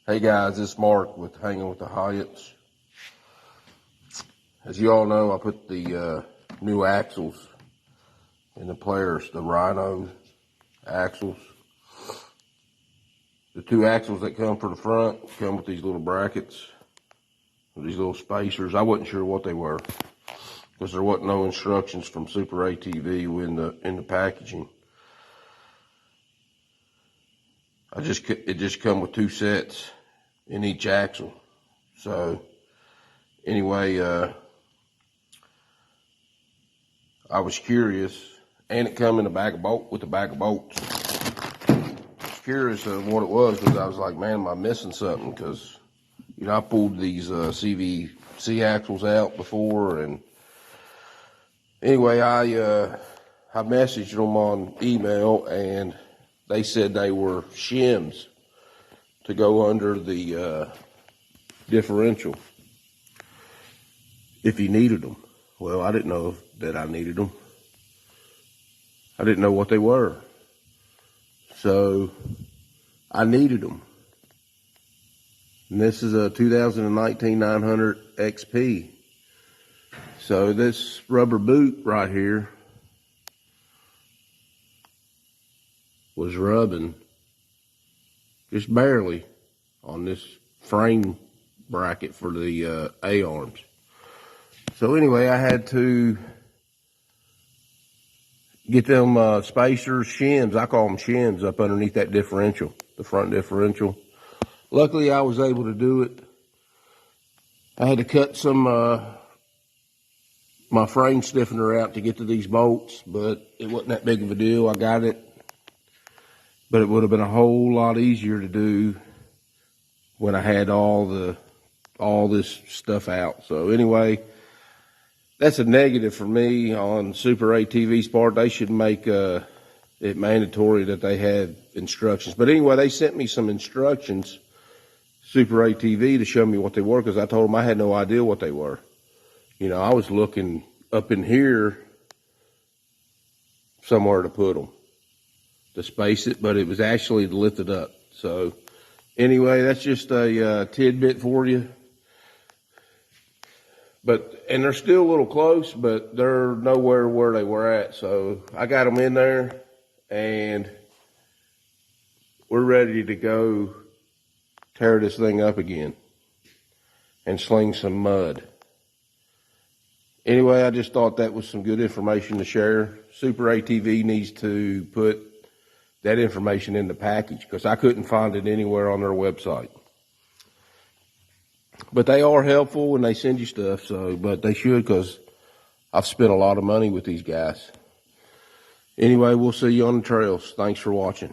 Hey guys, it's Mark with Hanging with the Hyatts. As you all know, I put the new axles in the players, the Rhino axles. The two axles that come for the front come with these little brackets, these little spacers. I wasn't sure what they were because there wasn't no instructions from Super ATV in the packaging. It just come with two sets in each axle. So anyway, I was curious, and it come in a bag of bolts with a bag of bolts. I was curious of what it was because I was like, man, am I missing something? Because I pulled these CVC axles out before, and anyway, I messaged them on email, and they said they were shims to go under the differential if you needed them. Well, I didn't know that I needed them. I didn't know what they were. So I needed them. And this is a 2019 900 XP. So this rubber boot right here was rubbing just barely on this frame bracket for the A-arms. So anyway, I had to get them spacers, shims, I call them shims, up underneath that differential, the front differential. Luckily, I was able to do it. I had to cut some my frame stiffener out to get to these bolts, but it wasn't that big of a deal. I got it. But it would have been a whole lot easier to do when I had all this stuff out. So anyway, that's a negative for me on Super ATV's part. They should make it mandatory that they have instructions. But anyway, they sent me some instructions, Super ATV, to show me what they were, because I told them I had no idea what they were. I was looking up in here somewhere to put them, to space it, but it was actually to lift it up. So anyway, that's just a tidbit for you. And they're still a little close, but they're nowhere where they were at. So I got them in there, and we're ready to go tear this thing up again and sling some mud. Anyway, I just thought that was some good information to share. Super ATV needs to put that information in the package, because I couldn't find it anywhere on their website. But they are helpful when they send you stuff, but they should, because I've spent a lot of money with these guys. Anyway, we'll see you on the trails. Thanks for watching.